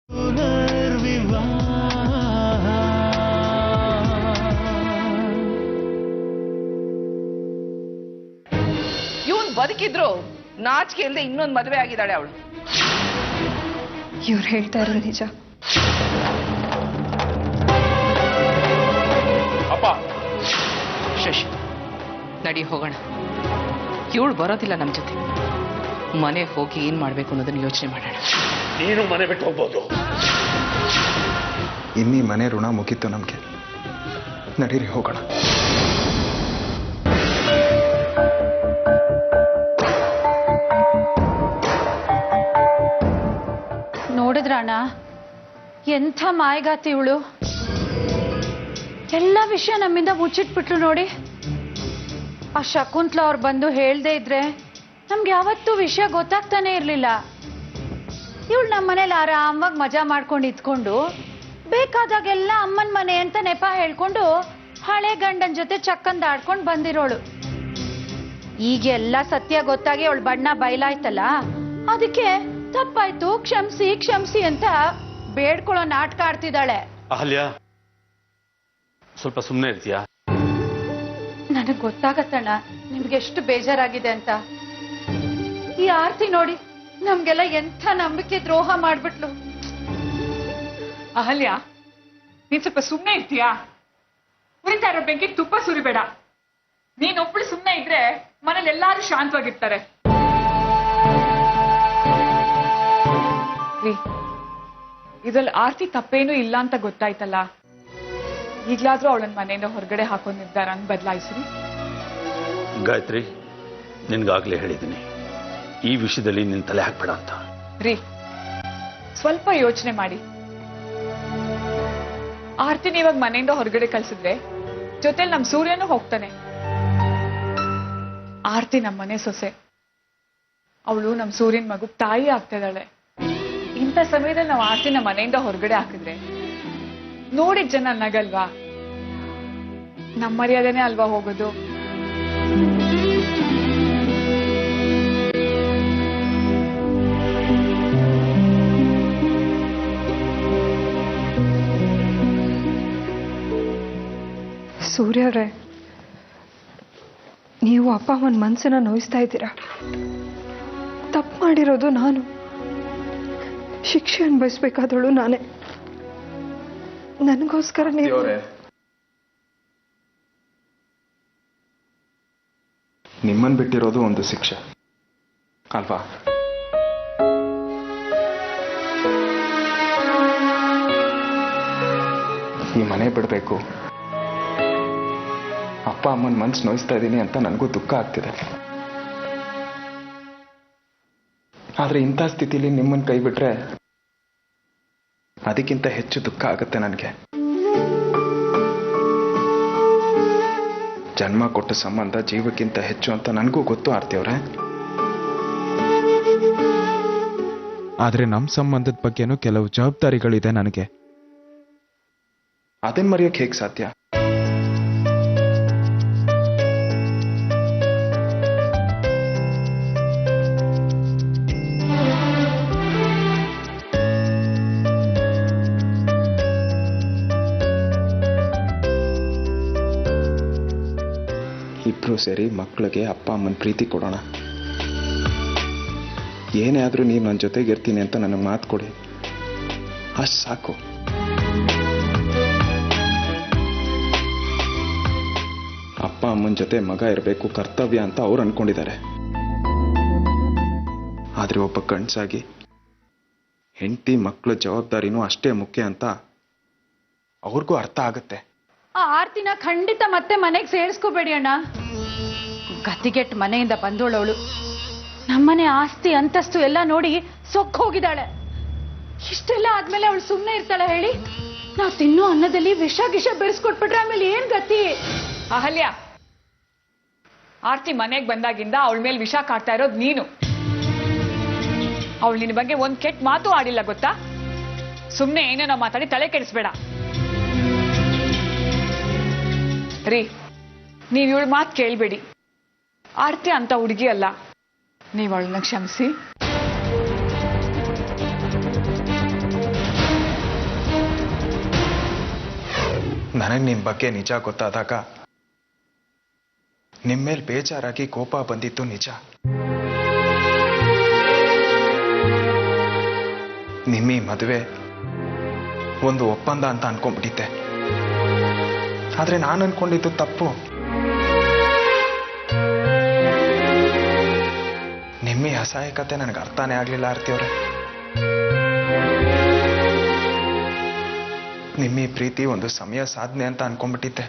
ಇವನ್ ಬದುಕಿದ್ರು ನಾಚಿಕೆ ಇಲ್ಲದೆ ಇನ್ನೊಂದು ಮದುವೆ ಆಗಿದ್ದಾಳೆ ಅವಳು. ಇವ್ರು ಹೇಳ್ತಾ ಇರೋದು ನಿಜ. ಅಪ್ಪ ಶಶಿ, ನಡಿ ಹೋಗೋಣ. ಇವಳು ಬರೋದಿಲ್ಲ ನಮ್ಮ ಜೊತೆ. ಮನೆ ಹೋಗಿ ಏನ್ ಮಾಡ್ಬೇಕು ಅನ್ನೋದನ್ನ ಯೋಚನೆ ಮಾಡೋಣ. ನೀನು ಮನೆ ಬಿಟ್ಟು ಹೋಗ್ಬೋದು. ಇನ್ನೀ ಮನೆ ಋಣ ಮುಗೀತು ನಮ್ಗೆ. ನಡೀರಿ ಹೋಗೋಣ. ನೋಡಿದ್ರಣ್ಣ, ಎಂಥ ಮಾಯಗಾತಿ ಇವಳು. ಎಲ್ಲ ವಿಷಯ ನಮ್ಮಿಂದ ಮುಚ್ಚಿಟ್ಬಿಟ್ಲು ನೋಡಿ. ಆ ಶಕುಂತ್ಲಾ ಅವ್ರು ಬಂದು ಹೇಳ್ದೇ ಇದ್ರೆ ನಮ್ಗೆ ಯಾವತ್ತೂ ವಿಷಯ ಗೊತ್ತಾಗ್ತಾನೆ ಇರ್ಲಿಲ್ಲ. ಇವಳು ನಮ್ಮ ಮನೇಲಿ ಆರಾಮಾಗಿ ಮಜಾ ಮಾಡ್ಕೊಂಡು ಇದ್ಕೊಂಡು ಬೇಕಾದಾಗೆಲ್ಲ ಅಮ್ಮನ ಮನೆ ಅಂತ ನೆಪ ಹೇಳ್ಕೊಂಡು ಹಳೆ ಗಂಡನ ಜೊತೆ ಚಕ್ಕಂದ ಆಡ್ಕೊಂಡು ಬಂದಿರೋಳು. ಈಗೆಲ್ಲ ಸತ್ಯ ಗೊತ್ತಾಗಿ ಅವಳು ಬಣ್ಣ ಬಯಲಾಯ್ತಲ್ಲ, ಅದಕ್ಕೆ ತಪ್ಪಾಯ್ತು ಕ್ಷಮಿಸಿ ಕ್ಷಮಿಸಿ ಅಂತ ಬೇಡ್ಕೊಳ್ಳೋ ನಾಟಕ ಆಡ್ತಿದ್ದಾಳೆ. ಅಹಲ್ಯ, ಸ್ವಲ್ಪ ಸುಮ್ಮನೆ ಇರ್ತೀಯಾ? ನನಗ್ ಗೊತ್ತಾಗತ್ತಣ್ಣ ನಿಮ್ಗೆ ಎಷ್ಟು ಬೇಜಾರಾಗಿದೆ ಅಂತ. ಈ ಆರ್ತಿ ನೋಡಿ ನಮ್ಗೆಲ್ಲ ಎಂಥ ನಂಬಿಕೆ ದ್ರೋಹ ಮಾಡ್ಬಿಟ್ಲು. ಅಹಲ್ಯ, ನೀನ್ ಸ್ವಲ್ಪ ಸುಮ್ಮನೆ ಇರ್ತೀಯಾ? ಉರಿತಾ ಇರೋ ಬೆಂಕಿ ತುಪ್ಪ ಸುರಿಬೇಡ. ನೀನೊಬ್ಳು ಸುಮ್ಮನೆ ಇದ್ರೆ ಮನೇಲಿ ಎಲ್ಲಾರು ಶಾಂತವಾಗಿರ್ತಾರೆ. ಇದ್ರಲ್ಲಿ ಆರ್ತಿ ತಪ್ಪೇನೂ ಇಲ್ಲ ಅಂತ ಗೊತ್ತಾಯ್ತಲ್ಲ, ಈಗ್ಲಾದ್ರೂ ಅವಳನ್ನ ಮನೆಯಿಂದ ಹೊರಗಡೆ ಹಾಕೋ ನಿರ್ಧಾರನ ಬದಲಾಯಿಸ್ರಿ. ಗಾಯತ್ರಿ, ನಿನ್ಗಾಗ್ಲೇ ಹೇಳಿದ್ದೀನಿ, ಈ ವಿಷಯದಲ್ಲಿ ನಿನ್ ತಲೆ ಹಾಕ್ಬೇಡ ಅಂತ. ಸ್ವಲ್ಪ ಯೋಚನೆ ಮಾಡಿ. ಆರ್ತಿನ ಇವಾಗ ಮನೆಯಿಂದ ಹೊರಗಡೆ ಕಳ್ಸಿದ್ರೆ ಜೊತೆಲಿ ನಮ್ ಸೂರ್ಯನೂ ಹೋಗ್ತಾನೆ. ಆರ್ತಿ ನಮ್ಮ ಮನೆ ಸೊಸೆ, ಅವಳು ನಮ್ ಸೂರ್ಯನ್ ಮಗು ತಾಯಿ ಆಗ್ತಿದ್ದಾಳೆ. ಇಂಥ ಸಮಯದಲ್ಲಿ ನಾವು ಆರ್ತಿನ ಮನೆಯಿಂದ ಹೊರಗಡೆ ಹಾಕಿದ್ರೆ ನೋಡಿದ ಜನ ನಗಲ್ವಾ? ನಮ್ಮ ಮರ್ಯಾದೆನೇ ಅಲ್ವಾ ಹೋಗೋದು? ಸೂರ್ಯವ್ರೆ, ನೀವು ಅಪ್ಪ ಅಮ್ಮನ ಮನಸ್ಸನ್ನ ನೋಯಿಸ್ತಾ ಇದ್ದೀರಾ. ತಪ್ಪು ಮಾಡಿರೋದು ನಾನು, ಶಿಕ್ಷೆ ಅನುಭವಿಸ್ಬೇಕಾದಳು ನಾನೇ. ನನಗೋಸ್ಕರ ನೀವು ನಿಮ್ಮನ್ ಬಿಟ್ಟಿರೋದು ಒಂದು ಶಿಕ್ಷೆ ಅಲ್ವಾ? ಈ ಮನೆ ಬಿಡಬೇಕು, ಅಪ್ಪ ಅಮ್ಮನ ಮನ್ಸು ನೋಯಿಸ್ತಾ ಇದ್ದೀನಿ ಅಂತ ನನಗೂ ದುಃಖ ಆಗ್ತಿದೆ. ಆದ್ರೆ ಇಂಥ ಸ್ಥಿತಿಲಿ ನಿಮ್ಮನ್ನ ಕೈ ಬಿಟ್ರೆ ಅದಕ್ಕಿಂತ ಹೆಚ್ಚು ದುಃಖ ಆಗುತ್ತೆ ನನಗೆ. ಜನ್ಮ ಕೊಟ್ಟ ಸಂಬಂಧ ಜೀವಕ್ಕಿಂತ ಹೆಚ್ಚು ಅಂತ ನನಗೂ ಗೊತ್ತು ಆರ್ತಿಯವ್ರೆ. ಆದ್ರೆ ನಮ್ಮ ಸಂಬಂಧದ ಬಗ್ಗೆನೂ ಕೆಲವು ಜವಾಬ್ದಾರಿಗಳಿದೆ ನನಗೆ. ಅದನ್ನ ಮರೆಯೋಕೆ ಹೇಗೆ ಸಾಧ್ಯ? ಇಬ್ರು ಸೇರಿ ಮಕ್ಕಳಿಗೆ ಅಪ್ಪ ಅಮ್ಮನ ಪ್ರೀತಿ ಕೊಡೋಣ. ಏನೇ ಆದ್ರೂ ನೀವು ನನ್ನ ಜೊತೆಗೆ ಇರ್ತೀನಿ ಅಂತ ನನಗೆ ಮಾತು ಕೊಡಿ, ಅಷ್ಟು ಸಾಕು. ಅಪ್ಪ ಅಮ್ಮನ ಜೊತೆ ಮಗ ಇರಬೇಕು ಕರ್ತವ್ಯ ಅಂತ ಅವ್ರು ಅನ್ಕೊಂಡಿದ್ದಾರೆ. ಆದ್ರೆ ಒಬ್ಬ ಗಂಡಸಾಗಿ ಹೆಂಡತಿ ಮಕ್ಕಳ ಜವಾಬ್ದಾರಿನೂ ಅಷ್ಟೇ ಮುಖ್ಯ ಅಂತ ಅವ್ರಿಗೂ ಅರ್ಥ ಆಗುತ್ತೆ. ಆ ಆರ್ತಿನ ಖಂಡಿತ ಮತ್ತೆ ಮನೆಗೆ ಸೇರಿಸ್ಕೋಬೇಡಿ ಅಣ್ಣ. ಗತಿಗೆಟ್ಟು ಮನೆಯಿಂದ ಬಂದೋಳವಳು. ನಮ್ಮನೆ ಆಸ್ತಿ ಅಂತಸ್ತು ಎಲ್ಲ ನೋಡಿ ಸೊಕ್ಕು ಹೋಗಿದ್ದಾಳೆ. ಇಷ್ಟೆಲ್ಲ ಆದ್ಮೇಲೆ ಅವಳು ಸುಮ್ಮನೆ ಇರ್ತಾಳೆ ಹೇಳಿ? ನಾವು ತಿನ್ನೋ ಅನ್ನದಲ್ಲಿ ವಿಷ ಗಿಷ ಬೆರೆಸ್ಕೊಟ್ಬಿಟ್ರೆ ಆಮೇಲೆ ಏನ್ ಗತಿ? ಅಹಲ್ಯ, ಆರ್ತಿ ಮನೆಗೆ ಬಂದಾಗಿಂದ ಅವಳ ಮೇಲೆ ವಿಷ ಕಾಡ್ತಾ ಇರೋದು ನೀನು. ಅವಳು ನಿನ್ನ ಬಗ್ಗೆ ಒಂದ್ ಕೆಟ್ಟ ಮಾತು ಆಡಿಲ್ಲ ಗೊತ್ತಾ? ಸುಮ್ನೆ ಏನೇನೋ ಮಾತಾಡಿ ತಲೆ ಕೆಡಿಸ್ಬೇಡ. ನೀವ್ ಇವಳ ಮಾತು ಕೇಳ್ಬೇಡಿ. ಆರ್ತಿ ಅಂತ ಹುಡುಗಿ ಅಲ್ಲ. ನೀವ್ ಅವಳನ್ನ ಕ್ಷಮಿಸಿ. ನನಗೆ ನಿಮ್ಮ ಬಗ್ಗೆ ನಿಜ ಗೊತ್ತಾದಾಗ ನಿಮ್ಮ ಮೇಲೆ ಬೇಜಾರಾಗಿ ಕೋಪ ಬಂದಿತ್ತು ನಿಜ. ನಿಮ್ಮ ಈ ಮದುವೆ ಒಂದು ಒಪ್ಪಂದ ಅಂತ ಅನ್ಕೊಂಡ್ಬಿಟ್ಟಿದ್ದೆ. ಆದ್ರೆ ನಾನು ಅನ್ಕೊಂಡಿದ್ದು ತಪ್ಪು. ನಿಮ್ಮ ಈ ಅಸಹಾಯಕತೆ ನನಗೆ ಅರ್ಥನೇ ಆಗ್ಲಿಲ್ಲ ಆರ್ತಿಯವ್ರೆ. ನಿಮ್ಮ ಈ ಪ್ರೀತಿ ಒಂದು ಸಮಯ ಸಾಧನೆ ಅಂತ ಅನ್ಕೊಂಡ್ಬಿಟ್ಟಿದ್ದೆ.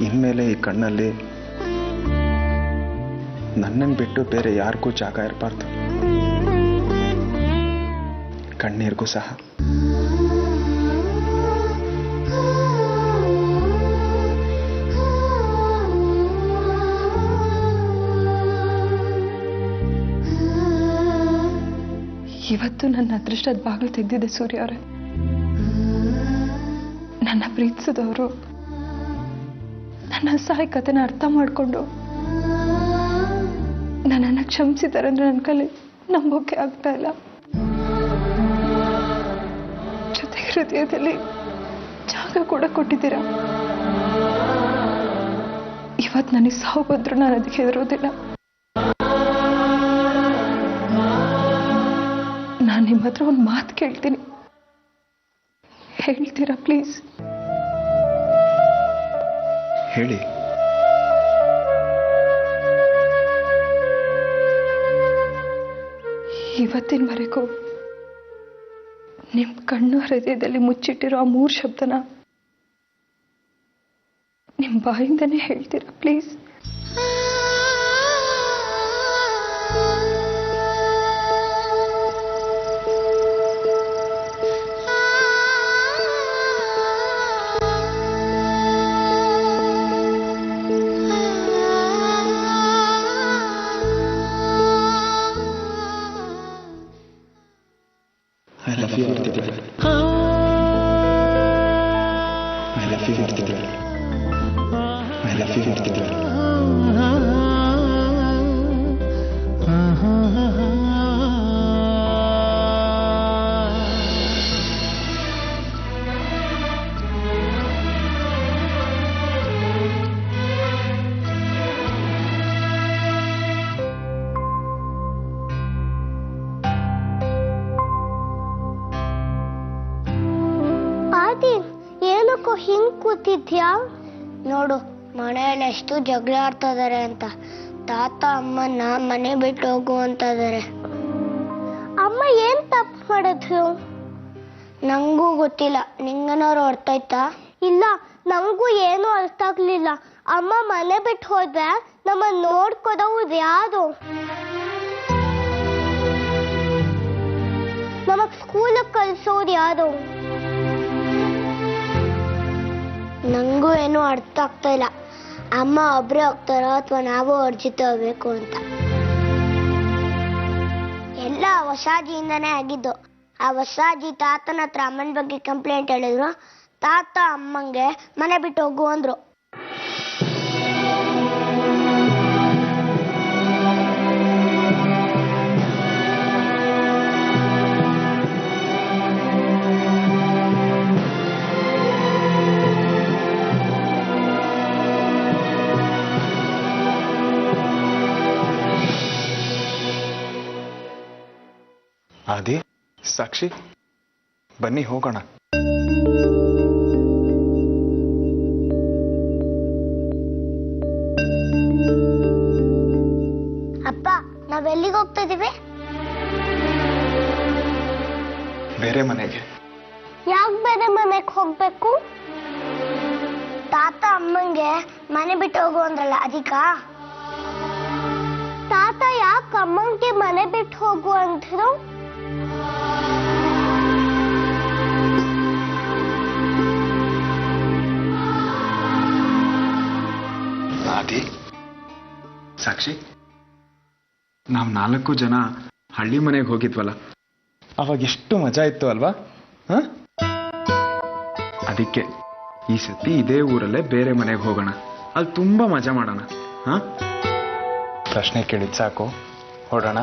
ಇನ್ಮೇಲೆ ಈ ಕಣ್ಣಲ್ಲಿ ನನ್ನನ್ನು ಬಿಟ್ಟು ಬೇರೆ ಯಾರಿಗೂ ಜಾಗ ಇರಬಾರ್ದು, ಕಣ್ಣೀರಿಗೂ ಸಹ. ಇವತ್ತು ನನ್ನ ಅದೃಷ್ಟದ ಬಾಗಿಲು ತೆಗೆದಿದೆ ಸೂರ್ಯ ಅವರೇ. ನನ್ನ ಪ್ರೀತಿಸಿದವರು ನನ್ನ ಅಸಹಾಯಕತೆನ ಅರ್ಥ ಮಾಡಿಕೊಂಡು ನನ್ನನ್ನು ಕ್ಷಮಿಸಿದ್ದಾರೆ ಅಂದ್ರೆ ನನ್ನ ಕೈಲಿ ನಂಬೋಕೆ ಆಗ್ತಾ ಇಲ್ಲ. ಜೊತೆಗೆ ಹೃದಯದಲ್ಲಿ ಜಾಗ ಕೂಡ ಕೊಟ್ಟಿದ್ದೀರಾ. ಇವತ್ತು ನನಗೆ ಸಾವು ಬಂದ್ರು ನಾನು ಅದಕ್ಕೆ ಹೆದರೋದಿಲ್ಲ. ನಾನು ನಿಮ್ಮ ಹತ್ರ ಒಂದು ಮಾತು ಕೇಳ್ತೀನಿ, ಹೇಳ್ತೀರಾ ಪ್ಲೀಸ್? ಹೇಳಿ. ಇವತ್ತಿನವರೆಗೂ ನಿಮ್ಮ ಕಣ್ಣು ಹೃದಯದಲ್ಲಿ ಮುಚ್ಚಿಟ್ಟಿರೋ ಆ 3 ಶಬ್ದನ ನಿಮ್ಮ ಬಾಯಿಂದನೇ ಹೇಳ್ತೀರಾ please? I love you, Article. I love you, Article. I love you, Article. ಏನಕ್ಕೋ ಹಿಂಗ್ ಕೂತಿದ್ಯಾ? ನೋಡು ಮನೆಯಲ್ಲಿ ಎಷ್ಟು ಜಗಳ ಆಡ್ತಾ ಇದಾರೆ ಅಂತ. ತಾತ ಅಮ್ಮನ್ನ ಮನೆ ಬಿಟ್ಟು ಹೋಗು ಅಂತ ಇದಾರೆ. ಅಮ್ಮ ಏನ್ ತಪ್ಪು ಮಾಡಿದ್ರು? ನಂಗೂ ಗೊತ್ತಿಲ್ಲ. ನಿಂಗನಾರು ಅರ್ಥ ಆಯ್ತಾ? ಇಲ್ಲ, ನಂಗೂ ಏನು ಅರ್ಥ ಆಗ್ಲಿಲ್ಲ. ಅಮ್ಮ ಮನೆ ಬಿಟ್ಟು ಹೋದ್ರೆ ನಮ್ಮ ನೋಡ್ಕೋದವ್ರು ಯಾರು? ನಮಗ್ ಸ್ಕೂಲಿಗೆ ಕಳ್ಸೋರು ಯಾರು? ನಂಗೂ ಏನೂ ಅರ್ಥ ಆಗ್ತಾ ಇಲ್ಲ. ಅಮ್ಮ ಒಬ್ರೇ ಹೋಗ್ತಾರೋ ಅಥವಾ ನಾವು ಅವ್ರ ಜೊತೆ ಹೋಗ್ಬೇಕು ಅಂತ. ಎಲ್ಲ ಹೊಸಾಜಿಯಿಂದಾನೇ ಆಗಿದ್ದು. ಆ ಹೊಸಾಜಿ ತಾತನ ಹತ್ರ ಅಮ್ಮನ ಬಗ್ಗೆ ಕಂಪ್ಲೇಂಟ್ ಹೇಳಿದ್ರು. ತಾತ ಅಮ್ಮಂಗೆ ಮನೆ ಬಿಟ್ಟು ಹೋಗು ಅಂದ್ರು. ಆದಿ, ಸಾಕ್ಷಿ, ಬನ್ನಿ ಹೋಗೋಣ. ಅಪ್ಪ, ನಾವೆಲ್ಲಿಗೆ ಹೋಗ್ತಾ ಇದೀವಿ? ಬೇರೆ ಮನೆಗೆ. ಯಾಕೆ ಬೇರೆ ಮನೆಗೆ ಹೋಗ್ಬೇಕು? ತಾತ ಅಮ್ಮಂಗೆ ಮನೆ ಬಿಟ್ಟು ಹೋಗು ಅಂದ್ರಲ್ಲ, ಅದಕ್ಕ? ತಾತ ಯಾಕೆ ಅಮ್ಮಂಗೆ ಮನೆ ಬಿಟ್ಟು ಹೋಗು ಅಂದ್ರು? ಆದಿ, ಸಾಕ್ಷಿ, ನಾವು 4 ಜನ ಹಳ್ಳಿ ಮನೆಗೆ ಹೋಗಿದ್ವಲ್ಲ, ಅವಾಗ ಎಷ್ಟು ಮಜಾ ಇತ್ತು ಅಲ್ವಾ? ಹ? ಅದಕ್ಕೆ ಈ ಸತಿ ಇದೇ ಊರಲ್ಲೇ ಬೇರೆ ಮನೆಗೆ ಹೋಗೋಣ, ಅಲ್ಲಿ ತುಂಬಾ ಮಜಾ ಮಾಡೋಣ. ಹ? ಪ್ರಶ್ನೆ ಕೇಳಿದ್ ಸಾಕು, ಹೊರಡೋಣ.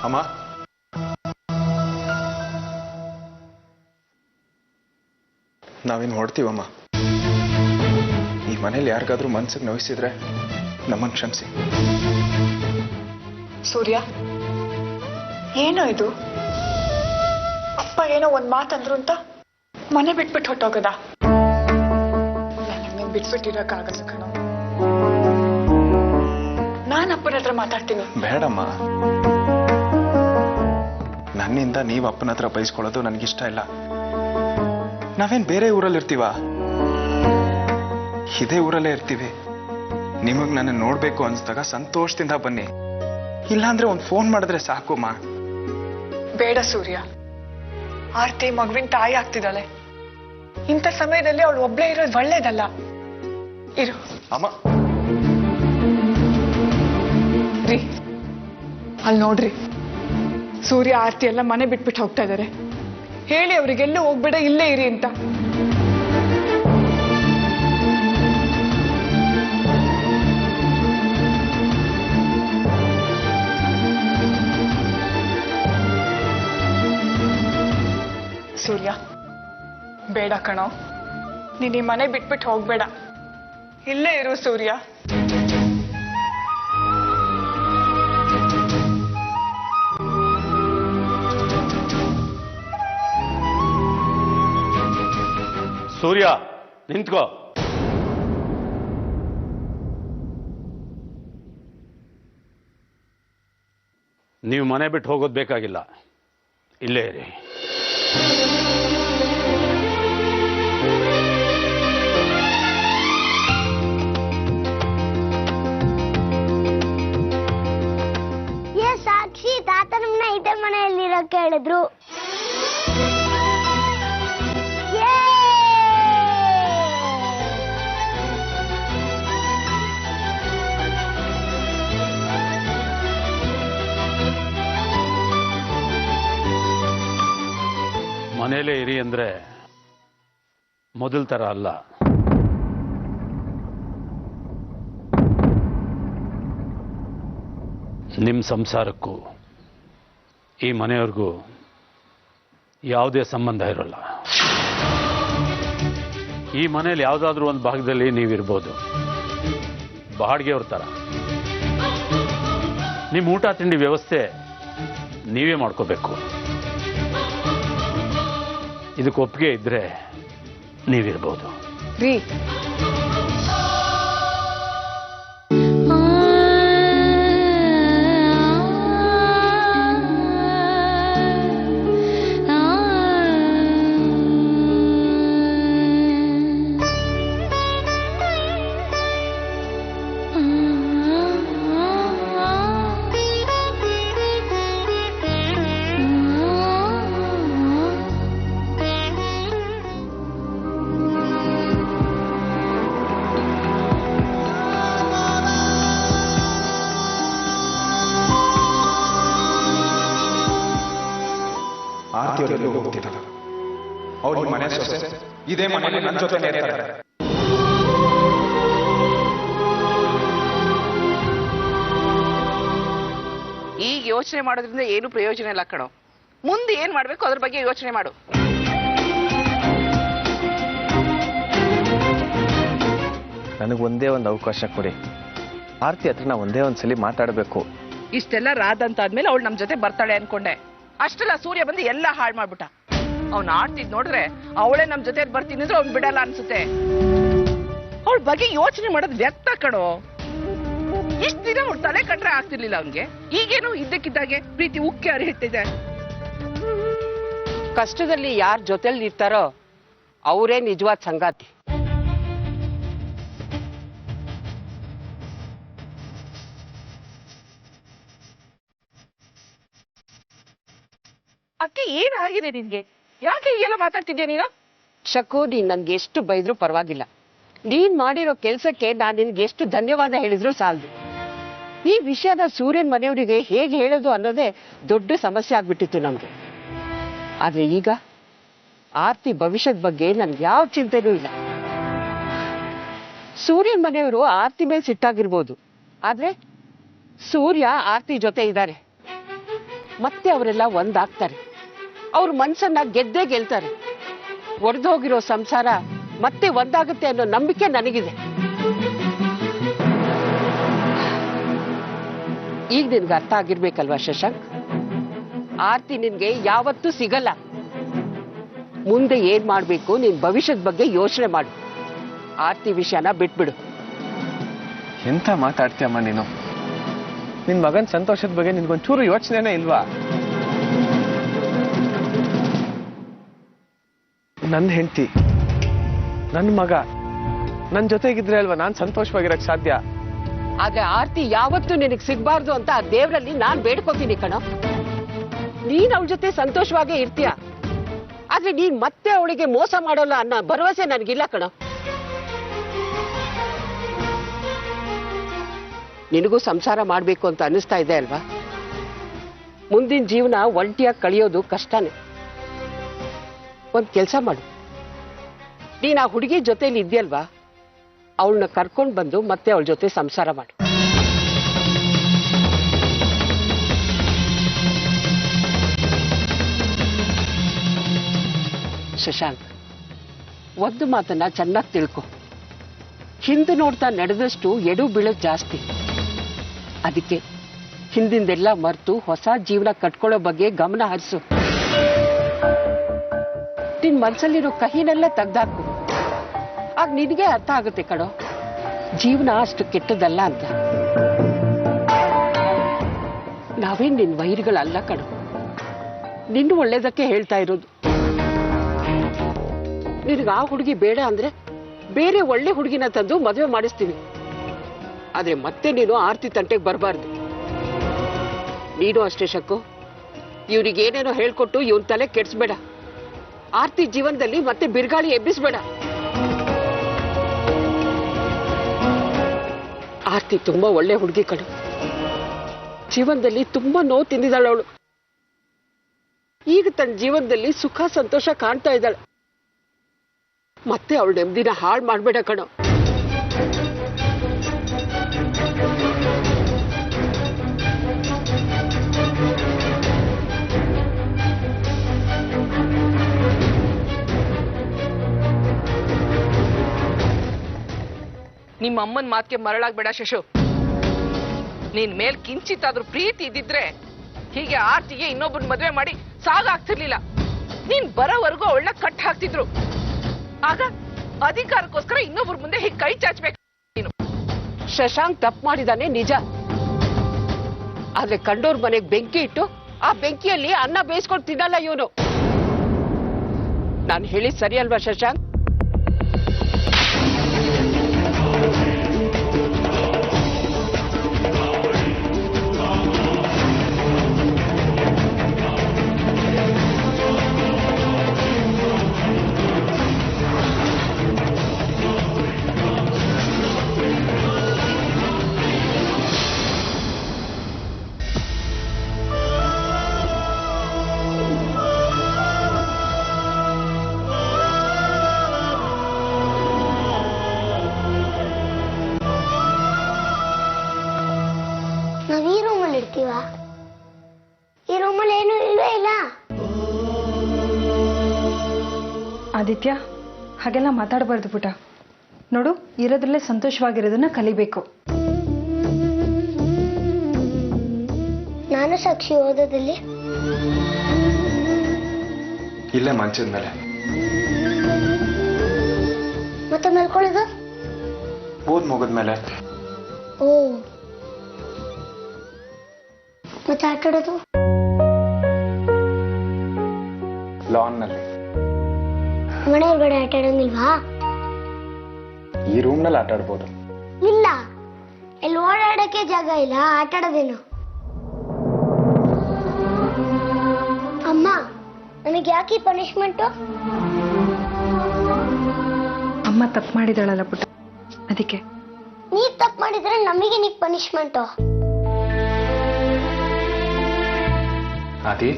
ಅಮ್ಮ, ನಾವಿನ್ ಹೊಡ್ತೀವಮ್ಮ. ಈ ಮನೇಲಿ ಯಾರಿಗಾದ್ರೂ ಮನ್ಸಿಗೆ ನೋಯಿಸಿದ್ರೆ ನಮ್ಮನ್ನು ಕ್ಷಮಿಸಿ. ಸೂರ್ಯ, ಏನೋ ಇದು? ಅಪ್ಪ ಏನೋ ಒಂದ್ ಮಾತಂದ್ರು ಅಂತ ಮನೆ ಬಿಟ್ಬಿಟ್ಟು ಹೊಟ್ಟೋಗದ? ನನಗೆ ಬಿಟ್ಬಿಟ್ಟಿರಕ್ಕಾಗಲ್ಲ ಕಣೋ. ನಾನು ಅಪ್ಪನ ಹತ್ರ ಮಾತಾಡ್ತೀನಿ. ಬೇಡಮ್ಮ, ನನ್ನಿಂದ ನೀವು ಅಪ್ಪನ ಹತ್ರ ಬಯಸ್ಕೊಳ್ಳೋದು ನನಗಿಷ್ಟ ಇಲ್ಲ. ನಾವೇನ್ ಬೇರೆ ಊರಲ್ಲಿ ಇರ್ತೀವ? ಇದೇ ಊರಲ್ಲೇ ಇರ್ತೀವಿ. ನಿಮಗ್ ನನ್ನ ನೋಡ್ಬೇಕು ಅನ್ಸ್ದಾಗ ಸಂತೋಷದಿಂದ ಬನ್ನಿ, ಇಲ್ಲಾಂದ್ರೆ ಒಂದು ಫೋನ್ ಮಾಡಿದ್ರೆ ಸಾಕುಮ್ಮ. ಬೇಡ ಸೂರ್ಯ, ಆರ್ತಿ ಮಗುವಿನ ತಾಯಿ ಆಗ್ತಿದ್ದಾಳೆ. ಇಂಥ ಸಮಯದಲ್ಲಿ ಅವಳು ಒಬ್ಳೇ ಇರೋದು ಒಳ್ಳೇದಲ್ಲ. ಇರು ಅಮ್ಮ. ರೀ, ಅಲ್ಲಿ ನೋಡ್ರಿ, ಸೂರ್ಯ ಆರ್ತಿ ಎಲ್ಲ ಮನೆ ಬಿಟ್ಬಿಟ್ಟು ಹೋಗ್ತಾ ಇದ್ದಾರೆ. ಹೇಳಿ ಅವ್ರಿಗೆಲ್ಲೂ ಹೋಗ್ಬೇಡ, ಇಲ್ಲೇ ಇರಿ ಅಂತ. ಸೂರ್ಯ, ಬೇಡ ಕಣೋ, ನೀನ್ ಈ ಮನೆ ಬಿಟ್ಬಿಟ್ಟು ಹೋಗ್ಬೇಡ, ಇಲ್ಲೇ ಇರು ಸೂರ್ಯ. ಸೂರ್ಯ, ನಿಂತ್ಕೋ. ನೀವು ಮನೆ ಬಿಟ್ಟು ಹೋಗೋದು ಬೇಕಾಗಿಲ್ಲ, ಇಲ್ಲೇ ಇರಿ. ಸಾಕ್ಷಿ, ತಾತ ನಮ್ಮನ್ನ ಇದೇ ಮನೆಯಲ್ಲಿರೋಕೆ ಹೇಳಿದ್ರು. ಮನೇಲೇ ಇರಿ ಅಂದ್ರೆ ಮೊದಲ ತರ ಅಲ್ಲ. ನಿಮ್ಮ ಸಂಸಾರಕ್ಕೂ ಈ ಮನೆಯವ್ರಿಗೂ ಯಾವುದೇ ಸಂಬಂಧ ಇರೋಲ್ಲ. ಈ ಮನೇಲಿ ಯಾವುದಾದ್ರೂ ಒಂದು ಭಾಗದಲ್ಲಿ ನೀವಿರ್ಬೋದು, ಬಾಡಿಗೆಯವ್ರ ಥರ. ನಿಮ್ಮ ಊಟ ತಿಂಡಿ ವ್ಯವಸ್ಥೆ ನೀವೇ ಮಾಡ್ಕೋಬೇಕು. ಇದಕ್ಕೆ ಒಪ್ಪಿಗೆ ಇದ್ರೆ ನೀವಿರ್ಬೋದು. ರೀ, ಆರ್ತಿಯವರೆಲ್ಲೂ ಹೋಗ್ತಿದ್ದಾರೆ. ಅವ್ರ ಮನೆ ಸೊಸೆ ಇದೇ ಮನೆಯಲ್ಲಿ ನನ್ನ ಜೊತೆ ಇರ್ತಾರೆ. ಈಗ ಯೋಚನೆ ಮಾಡೋದ್ರಿಂದ ಏನು ಪ್ರಯೋಜನ ಇಲ್ಲ ಕಣೋ. ಮುಂದೆ ಏನ್ ಮಾಡ್ಬೇಕು ಅದ್ರ ಬಗ್ಗೆ ಯೋಚನೆ ಮಾಡು. ನನಗೆ ಒಂದೇ ಒಂದು ಅವಕಾಶ ಕೊಡಿ. ಆರ್ತಿ ಹತ್ರ ನಾವು ಒಂದೇ ಒಂದ್ಸಲಿ ಮಾತಾಡಬೇಕು. ಇಷ್ಟೆಲ್ಲ ರಾದಂತಾದ್ಮೇಲೆ ಅವಳು ನಮ್ ಜೊತೆ ಬರ್ತಾಳೆ ಅನ್ಕೊಂಡೆ. ಅಷ್ಟೆಲ್ಲ ಸೂರ್ಯ ಬಂದು ಎಲ್ಲ ಹಾಳು ಮಾಡ್ಬಿಟ್ಟ. ಅವ್ನ್ ಆಡ್ತಿದ್ ನೋಡಿದ್ರೆ ಅವಳೇ ನಮ್ ಜೊತೆ ಬರ್ತೀನಿ ಅಂದ್ರೆ ಅವ್ನ್ ಬಿಡಲ್ಲ ಅನ್ಸುತ್ತೆ. ಅವಳ ಬಗ್ಗೆ ಯೋಚನೆ ಮಾಡೋದು ವ್ಯರ್ಥ ಕಣೋ. ಇಷ್ಟ ದಿನ ಅವ್ಳ ತಲೆ ಕಂಡ್ರೆ ಆಗ್ತಿರ್ಲಿಲ್ಲ ಅವನ್ಗೆ. ಈಗೇನು ಇದ್ದಕ್ಕಿದ್ದಾಗೆ ಪ್ರೀತಿ ಉಕ್ಕಿ ಹರಿಹಿಟ್ಟಿದೆ. ಕಷ್ಟದಲ್ಲಿ ಯಾರ ಜೊತೆಲಿ ಇರ್ತಾರೋ ಅವರೇ ನಿಜವಾದ ಸಂಗಾತಿ. ಅಕ್ಕೆ ಏನಾಗಿದೆ ನಿನ್ಗೆ? ಯಾಕೆ ಹೀಗೆಲ್ಲ ಮಾತಾಡ್ತಿದ್ಯಾ ನೀನು? ಶಕು, ನೀನ್ ನನ್ಗೆ ಎಷ್ಟು ಬೈದ್ರು ಪರವಾಗಿಲ್ಲ. ನೀನ್ ಮಾಡಿರೋ ಕೆಲ್ಸಕ್ಕೆ ನಾನ್ ನಿನ್ಗೆ ಎಷ್ಟು ಧನ್ಯವಾದ ಹೇಳಿದ್ರು ಸಾಲದು. ಈ ವಿಷಯದ ಸೂರ್ಯನ್ ಮನೆಯವರಿಗೆ ಹೇಗೆ ಹೇಳೋದು ಅನ್ನೋದೇ ದೊಡ್ಡ ಸಮಸ್ಯೆ ಆಗ್ಬಿಟ್ಟಿತ್ತು ನಮ್ಗೆ. ಆದ್ರೆ ಈಗ ಆರ್ತಿ ಭವಿಷ್ಯದ ಬಗ್ಗೆ ನನ್ಗೆ ಯಾವ ಚಿಂತೆನೂ ಇಲ್ಲ. ಸೂರ್ಯನ್ ಮನೆಯವರು ಆರ್ತಿ ಮೇಲೆ ಸಿಟ್ಟಾಗಿರ್ಬೋದು, ಆದ್ರೆ ಸೂರ್ಯ ಆರ್ತಿ ಜೊತೆ ಇದ್ದಾರೆ. ಮತ್ತೆ ಅವರೆಲ್ಲ ಒಂದಾಗ್ತಾರೆ. ಅವ್ರ ಮನ್ಸನ್ನ ಗೆದ್ದೇ ಗೆಲ್ತಾರೆ. ಒಡೆದು ಹೋಗಿರೋ ಸಂಸಾರ ಮತ್ತೆ ಒಂದಾಗುತ್ತೆ ಅನ್ನೋ ನಂಬಿಕೆ ನನಗಿದೆ. ಈಗ ನಿನ್ಗೆ ಅರ್ಥ ಆಗಿರ್ಬೇಕಲ್ವಾ ಶಶಾಂಕ್? ಆರ್ತಿ ನಿನ್ಗೆ ಯಾವತ್ತೂ ಸಿಗಲ್ಲ. ಮುಂದೆ ಏನ್ ಮಾಡ್ಬೇಕು, ನಿನ್ ಭವಿಷ್ಯದ ಬಗ್ಗೆ ಯೋಚನೆ ಮಾಡು. ಆರ್ತಿ ವಿಷಯನ ಬಿಟ್ಬಿಡು. ಎಂತ ಮಾತಾಡ್ತೀಯಮ್ಮ ನೀನು? ನಿನ್ ಮಗನ್ ಸಂತೋಷದ ಬಗ್ಗೆ ನಿನ್ಗೊಂಚೂರು ಯೋಚನೆನೇ ಇಲ್ವಾ? ನನ್ನ ಹೆಂಡತಿ, ನನ್ನ ಮಗ ನನ್ನ ಜೊತೆಗಿದ್ರೆ ಅಲ್ವಾ ನಾನ್ ಸಂತೋಷವಾಗಿರಕ್ ಸಾಧ್ಯ. ಆದ್ರೆ ಆರ್ತಿ ಯಾವತ್ತೂ ನಿನಗ್ ಸಿಗ್ಬಾರ್ದು ಅಂತ ಆ ದೇವ್ರಲ್ಲಿ ನಾನ್ ಬೇಡ್ಕೋತೀನಿ ಕಣ. ನೀನ್ ಅವಳ ಜೊತೆ ಸಂತೋಷವಾಗೇ ಇರ್ತೀಯ, ಆದ್ರೆ ನೀನ್ ಮತ್ತೆ ಅವಳಿಗೆ ಮೋಸ ಮಾಡೋಲ್ಲ ಅನ್ನೋ ಭರವಸೆ ನನ್ಗಿಲ್ಲ ಕಣ. ನಿನಗೂ ಸಂಸಾರ ಮಾಡ್ಬೇಕು ಅಂತ ಅನಿಸ್ತಾ ಇದೆ ಅಲ್ವಾ? ಮುಂದಿನ ಜೀವನ ಒಂಟಿಯಾಗಿ ಕಳಿಯೋದು ಕಷ್ಟನೇ. ಒಂದ್ ಕೆಲ್ಸ ಮಾಡು, ನೀನ್ ಆ ಹುಡುಗಿ ಜೊತೆಲಿ ಇದೆಯಲ್ವಾ, ಅವಳನ್ನ ಕರ್ಕೊಂಡ್ ಬಂದು ಮತ್ತೆ ಅವಳ ಜೊತೆ ಸಂಸಾರ ಮಾಡು. ಶಶಾಂಕ್, ಒಂದು ಮಾತನ್ನ ಚೆನ್ನಾಗಿ ತಿಳ್ಕೊ. ಹಿಂದೆ ನೋಡ್ತಾ ನಡೆದಷ್ಟು ಎಡು ಬೀಳೋದು ಜಾಸ್ತಿ. ಅದಕ್ಕೆ ಹಿಂದಿಂದೆಲ್ಲ ಮರೆತು ಹೊಸ ಜೀವನ ಕಟ್ಕೊಳ್ಳೋ ಬಗ್ಗೆ ಗಮನ ಹರಿಸು. ನಿನ್ ಮನ್ಸಲ್ಲಿರೋ ಕಹಿನೆಲ್ಲ ತೆಗ್ದಾಕು. ಆಗ ನಿನಗೆ ಅರ್ಥ ಆಗುತ್ತೆ ಕಣೋ, ಜೀವನ ಅಷ್ಟು ಕೆಟ್ಟದಲ್ಲ ಅಂತ. ನಾವೇನ್ ನಿನ್ ವೈರಿಗಳಲ್ಲ ಕಣೋ, ನಿನ್ನ ಒಳ್ಳೇದಕ್ಕೆ ಹೇಳ್ತಾ ಇರೋದು. ನಿನಗ ಆ ಹುಡುಗಿ ಬೇಡ ಅಂದ್ರೆ ಬೇರೆ ಒಳ್ಳೆ ಹುಡುಗಿನ ತಂದು ಮದುವೆ ಮಾಡಿಸ್ತೀನಿ. ಆದ್ರೆ ಮತ್ತೆ ನೀನು ಆರ್ತಿ ತಂಟೆಗೆ ಬರಬಾರ್ದು. ನೀನು ಅಷ್ಟೇ ಶಕ್ಕು, ಇವ್ರಿಗೇನೇನೋ ಹೇಳ್ಕೊಟ್ಟು ಇವನ್ ತಲೆ ಕೆಡ್ಸ್ಬೇಡ. ಆರ್ತಿ ಜೀವನದಲ್ಲಿ ಮತ್ತೆ ಬಿರುಗಾಳಿ ಎಬ್ಬಿಸ್ಬೇಡ. ಆರ್ತಿ ತುಂಬಾ ಒಳ್ಳೆ ಹುಡುಗಿ ಕಣು. ಜೀವನದಲ್ಲಿ ತುಂಬಾ ನೋವು ತಿಂದಿದ್ದಾಳೆ ಅವಳು. ಈಗ ತನ್ನ ಜೀವನದಲ್ಲಿ ಸುಖ ಸಂತೋಷ ಕಾಣ್ತಾ ಇದ್ದಾಳೆ. ಮತ್ತೆ ಅವಳ ನೆಮ್ಮದಿನ ಹಾಳು ಮಾಡ್ಬೇಡ ಕಣೋ. ನಿಮ್ಮ ಅಮ್ಮನ ಮಾತಿಗೆ ಮರಳಾಗ್ಬೇಡ ಶಶು. ನಿನ್ ಮೇಲ್ ಕಿಂಚಿತ್ತಾದ್ರೂ ಪ್ರೀತಿ ಇದ್ದಿದ್ರೆ ಹೀಗೆ ಆರ್ತಿಗೆ ಇನ್ನೊಬ್ಬನ ಮದುವೆ ಮಾಡಿ ಸಾಗಾಗ್ತಿರ್ಲಿಲ್ಲ. ನೀನ್ ಬರೋವರೆಗೂ ಅವಳನ್ನ ಕಟ್ ಹಾಕ್ತಿದ್ರು. ಆಗ ಅಧಿಕಾರಕ್ಕೋಸ್ಕರ ಇನ್ನೊಬ್ಬರ ಮುಂದೆ ಹೀಗೆ ಕೈ ಚಾಚ್ಬೇಕು ನೀನು. ಶಶಾಂಕ್ ತಪ್ಪು ಮಾಡಿದಾನೆ ನಿಜ, ಆದ್ರೆ ಕಂಡೋರ್ ಮನೆಗೆ ಬೆಂಕಿ ಇಟ್ಟು ಆ ಬೆಂಕಿಯಲ್ಲಿ ಅನ್ನ ಬೇಯಿಸ್ಕೊಂಡು ತಿನ್ನಲ್ಲ ಇವನು. ನಾನು ಹೇಳಿದ್ ಸರಿ ಅಲ್ವಾ ಶಶಾಂಕ್? ನಾವ್ ಈ ರೂಮಲ್ಲಿ ಇರ್ತೀವ? ಈ ರೂಮಲ್ಲಿ ಏನು ಇಲ್ವೇ ಇಲ್ಲ. ಆದಿತ್ಯ, ಹಾಗೆಲ್ಲ ಮಾತಾಡಬಾರ್ದು ಪುಟ. ನೋಡು, ಇರೋದ್ರಲ್ಲೇ ಸಂತೋಷವಾಗಿರೋದನ್ನ ಕಲಿಬೇಕು. ನಾನು ಸಾಕ್ಷಿ ಓದೋದಲ್ಲಿ ಇಲ್ಲೇ ಮಂಚದ ಮೇಲೆ. ಮತ್ತೆ ಮಲ್ಕೊಳ್ಳೋದು ಓದ್ ಮುಗಿದ್ಮೇಲೆ. ಓ ಮತ್ತೆ ಆಟಾಡೋದು ಲಾನ್ ನಲ್ಲಿ. ಮನೆ ಹೊರಗಡೆ ಆಟಾಡೋಂಗಿಲ್ವಾ? ಈ ರೂಮ್ ನಲ್ಲಿ ಆಟ ಆಡ್ಬೋದು. ಇಲ್ಲ, ಇಲ್ಲಿ ಓಡಾಡಕ್ಕೆ ಜಾಗ ಇಲ್ಲ, ಆಟಾಡೋದೇನು? ಅಮ್ಮ, ನನಗೆ ಯಾಕೆ ಪನಿಷ್ಮೆಂಟು? ಅಮ್ಮ ತಪ್ಪು ಮಾಡಿದಾಳಲ್ಲ ಪುಟ್ಟ, ಅದಕ್ಕೆ. ನೀ ತಪ್ಪು ಮಾಡಿದ್ರೆ ನಮಗೆ ನೀ ಪನಿಷ್ಮೆಂಟು. ಆದಿ,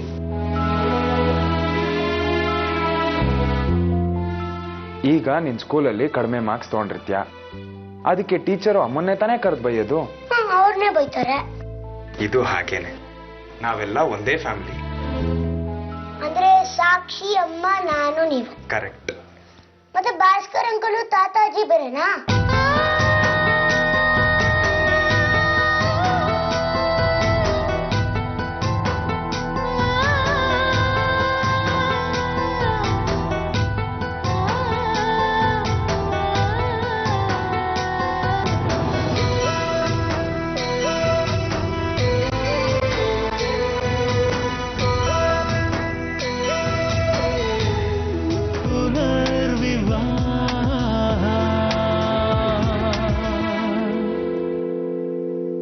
ಈಗ ನಿನ್ ಸ್ಕೂಲಲ್ಲಿ ಕಡಿಮೆ ಮಾರ್ಕ್ಸ್ ತಗೊಂಡಿರ್ತೀಯ, ಅದಕ್ಕೆ ಟೀಚರು ಅಮ್ಮನ್ನೇ ತಾನೇ ಕರೆದು ಬೈಯೋದು. ಅವ್ರನ್ನೇ ಬೈತಾರೆ. ಇದು ಹಾಗೇನೆ, ನಾವೆಲ್ಲ ಒಂದೇ ಫ್ಯಾಮಿಲಿ. ಅಂದ್ರೆ ಸಾಕ್ಷಿ, ಅಮ್ಮ, ನಾನು, ನೀವು. ಕರೆಕ್ಟ್. ಮತ್ತೆ ಭಾಸ್ಕರ್ ಅಂಕಲು ತಾತಾಜಿ ಬೇರೆನಾ?